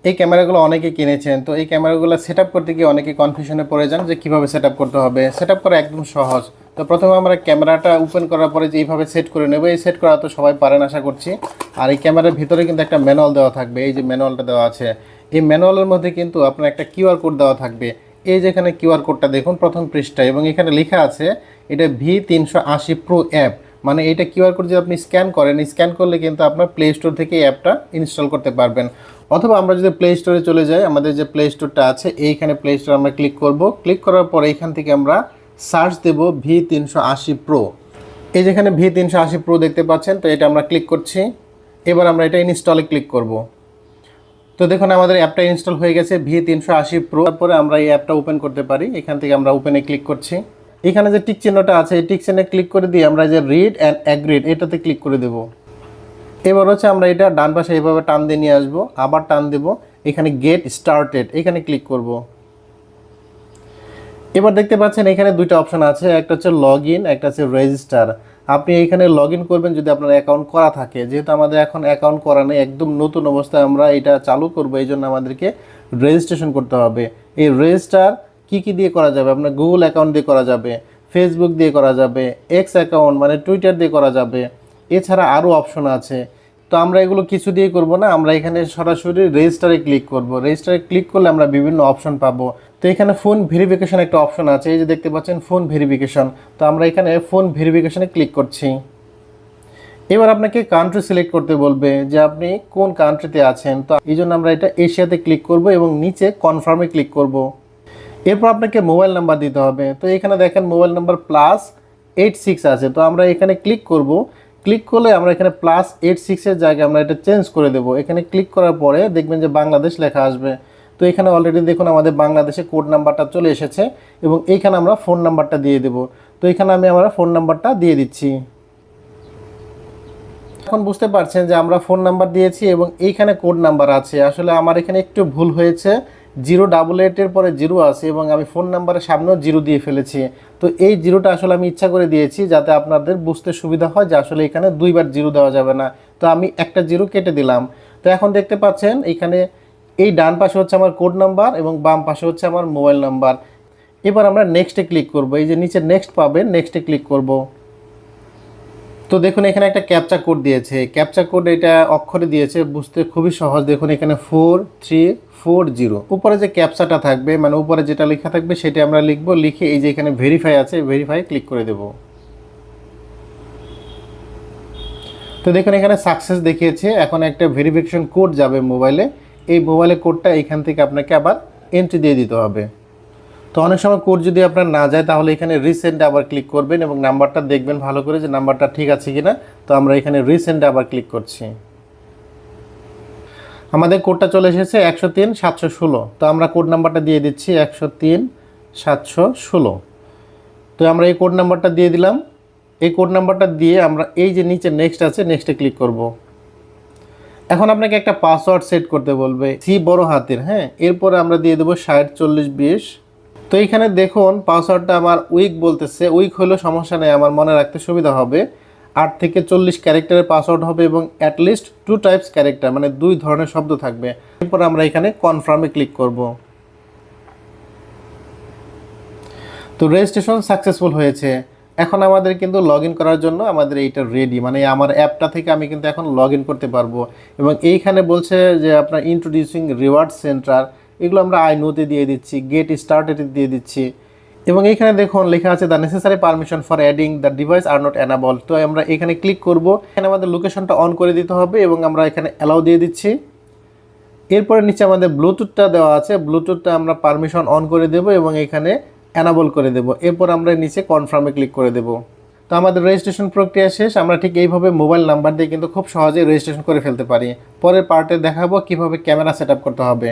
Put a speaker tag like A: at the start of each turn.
A: এই ক্যামেরাগুলো অনেকে কিনেছেন, তো এই ক্যামেরাগুলো সেটআপ করতে গিয়ে অনেকে কনফিউশনে পড়ে যান যে কীভাবে সেটআপ করতে হবে। সেটআপ করা একদম সহজ। তো প্রথমে আমরা ক্যামেরাটা ওপেন করার পরে যে এইভাবে সেট করে নেব, এই সেট করা তো সবাই পারেন আশা করছি। আর এই ক্যামেরার ভিতরে কিন্তু একটা ম্যানুয়াল দেওয়া থাকবে, এই যে ম্যানুয়ালটা দেওয়া আছে। এই ম্যানুয়ালের মধ্যে কিন্তু আপনার একটা কিউআর কোড দেওয়া থাকবে। এই যে এখানে কিউআর কোডটা দেখুন প্রথম পৃষ্ঠায়, এবং এখানে লেখা আছে এটা V380 প্রো অ্যাপ। মানে এটা কিউআর কোড যদি আপনি স্ক্যান করেন, স্ক্যান করলে কিন্তু আপনার প্লে স্টোর থেকে এই অ্যাপটা ইনস্টল করতে পারবেন। অথবা আমরা যদি প্লে স্টোরে চলে যাই, আমাদের যে প্লে স্টোরটা আছে এইখানে প্লে স্টোর আমরা ক্লিক করব। ক্লিক করার পরে এইখান থেকে আমরা সার্চ দেব V380 প্রো। এই যেখানে V380 প্রো দেখতে পাচ্ছেন, তো এটা আমরা ক্লিক করছি। এবার আমরা এটা ইনস্টলে ক্লিক করব। তো দেখুন আমাদের অ্যাপটা ইনস্টল হয়ে গেছে V380 প্রো। তারপরে আমরা এই অ্যাপটা ওপেন করতে পারি। এখান থেকে আমরা ওপেনে ক্লিক করছি। এখানে যে টিক চিহ্নটা আছে এই টিক চিহ্নে ক্লিক করে দিয়ে আমরা যে রিড অ্যান্ড অ্যাগ্রিড এটাতে ক্লিক করে দেব। এবার হচ্ছে আমরা এটা ডান পাশে এইভাবে টান দিয়ে নিয়ে আসবো, আবার টান দেব, এখানে গেট স্টার্টেড এখানে ক্লিক করব। এবার দেখতে পাচ্ছেন এখানে দুইটা অপশন আছে, একটা হচ্ছে লগ ইন, একটা হচ্ছে রেজিস্টার। আপনি এখানে লগ ইন করবেন যদি আপনার অ্যাকাউন্ট করা থাকে। যেহেতু আমাদের এখন অ্যাকাউন্ট করা নেই, একদম নতুন অবস্থায় আমরা এটা চালু করব, এই জন্য আমাদেরকে রেজিস্ট্রেশন করতে হবে। এই রেজিস্টার কি দিয়ে করা যাবে? আপনার গুগল অ্যাকাউন্ট দিয়ে করা যাবে, ফেসবুক দিয়ে করা যাবে, এক্স অ্যাকাউন্ট মানে টুইটার দিয়ে করা যাবে। এছাড়া আরও অপশন আছে। তো আমরা এগুলো কিছু দিয়ে করব না, আমরা এখানে সরাসরি রেজিস্টারে ক্লিক করব। রেজিস্টারে ক্লিক করলে আমরা বিভিন্ন অপশন পাবো। তো এখানে ফোন ভেরিফিকেশন একটা অপশন আছে, এই যে দেখতে পাচ্ছেন ফোন ভেরিফিকেশন। তো আমরা এখানে ফোন ভেরিফিকেশনে ক্লিক করছি। এবার আপনাকে কান্ট্রি সিলেক্ট করতে বলবে যে আপনি কোন কান্ট্রিতে আছেন। তো এই জন্য আমরা এটা এশিয়াতে ক্লিক করব এবং নিচে কনফার্মে ক্লিক করব। এরপর আপনাকে মোবাইল নাম্বার দিতে হবে। তো এখানে দেখেন মোবাইল নাম্বার +86 আছে। তো আমরা এখানে ক্লিক করব। ক্লিক করলে আমরা এখানে +86 জায়গায় আমরা এটা চেঞ্জ করে দেব। এখানে ক্লিক করার পরে দেখবেন যে বাংলাদেশ লেখা আসবে। তো এখানে অলরেডি দেখুন আমাদের বাংলাদেশে কোড নাম্বারটা চলে এসেছে এবং এইখানে আমরা ফোন নাম্বারটা দিয়ে দেব। তো এখানে আমি আমার ফোন নাম্বারটা দিয়ে দিচ্ছি। এখন বুঝতে পারছেন যে আমরা ফোন নাম্বার দিয়েছি এবং এইখানে কোড নাম্বার আছে। আসলে আমার এখানে একটু ভুল হয়েছে, 088 এর পরে 0 আছে এবং আমি ফোন নাম্বারের সামনেও 0 দিয়ে ফেলেছি। তো এই 0টা আসলে আমি ইচ্ছা করে দিয়েছি যাতে আপনাদের বুঝতে সুবিধা হয় যে আসলে এখানে দুইবার 0 দেওয়া যাবে না। তো আমি একটা 0 কেটে দিলাম। তো এখন দেখতে পাচ্ছেন এখানে এই ডান পাশে হচ্ছে আমার কোড নাম্বার এবং বাম পাশে হচ্ছে আমার মোবাইল নাম্বার। এবার আমরা নেক্সটে ক্লিক করব। এই যে নিচে নেক্সট পাবেন, নেক্সটে ক্লিক করব। তো দেখুন এখানে একটা ক্যাপচা কোড দিয়েছে। ক্যাপচা কোড এটা অক্ষরে দিয়েছে, বুঝতে খুবই সহজ। দেখুন এখানে 4340। উপরে যে ক্যাপচাটা থাকবে মানে উপরে যেটা লেখা থাকবে সেটা আমরা লিখব। লিখে এই যে এখানে ভেরিফাই আছে, ভেরিফাই ক্লিক করে দেব। তো দেখুন এখানে সাকসেস দেখিয়েছে। এখন একটা ভেরিফিকেশন কোড যাবে মোবাইলে। এই মোবাইলের কোডটা এখান থেকে আপনাকে আবার এন্ট্রি দিয়ে দিতে হবে। তো অনেক সময় কোড যদি আপনার না যায় তাহলে এখানে রিসেন্ডে আবার ক্লিক করবেন এবং নাম্বারটা দেখবেন ভালো করে যে নাম্বারটা ঠিক আছে কিনা। তো আমরা এখানে রিসেন্ডে আবার ক্লিক করছি। আমাদের কোডটা চলে এসেছে 103-716। তো আমরা কোড নাম্বারটা দিয়ে দিচ্ছি 103-716। তো আমরা এই কোড নাম্বারটা দিয়ে দিলাম। এই কোড নাম্বারটা দিয়ে আমরা এই যে নিচে নেক্সট আছে, নেক্সটে ক্লিক করব। এখন আপনাকে একটা পাসওয়ার্ড সেট করতে বলবে, সি বড় হাতের, হ্যাঁ। এরপরে আমরা দিয়ে দেবো 60-40-20। তো এইখানে দেখুন পাসওয়ার্ডটা আমার উইক বলতেছে। উইক হলেও সমস্যা নেই, আমার মনে রাখতে সুবিধা হবে। 8 থেকে 40 ক্যারেক্টারের পাসওয়ার্ড হবে এবং অ্যাটলিস্ট 2 টাইপস ক্যারেক্টার মানে 2 ধরনের শব্দ থাকবে। এরপর আমরা এখানে কনফার্মে ক্লিক করব। তো রেজিস্ট্রেশন সাকসেসফুল হয়েছে। এখন আমাদের কিন্তু লগ ইন করার জন্য আমাদের এইটা রেডি, মানে আমার অ্যাপটা থেকে আমি কিন্তু এখন লগ ইন করতে পারবো। এবং এইখানে বলছে যে আপনার ইন্ট্রোডিউসিং রিওয়ার্ড সেন্টার, এগুলো আমরা আই নোতে দিয়ে দিচ্ছি, গেট স্টার্টেড দিয়ে দিচ্ছি। এবং এইখানে দেখুন লেখা আছে the necessary permission for adding the device are not enable. তো আমরা এখানে ক্লিক করব। এখানে আমাদের লোকেশনটা অন করে দিতে হবে এবং আমরা এখানে অ্যালাউ দিয়ে দিচ্ছি। এরপরে নিচে আমাদের ব্লুটুথটা দেওয়া আছে, ব্লুটুথটা আমরা পারমিশন অন করে দেব এবং এখানে অ্যানাবল করে দেব। এরপর আমরা নিচে কনফার্মে ক্লিক করে দেব। তো আমাদের রেজিস্ট্রেশন প্রক্রিয়া শেষ। আমরা ঠিক এইভাবে মোবাইল নাম্বার দিয়ে কিন্তু খুব সহজেই রেজিস্ট্রেশন করে ফেলতে পারি। পরের পার্টে দেখাবো কিভাবে ক্যামেরা সেট আপ করতে হবে।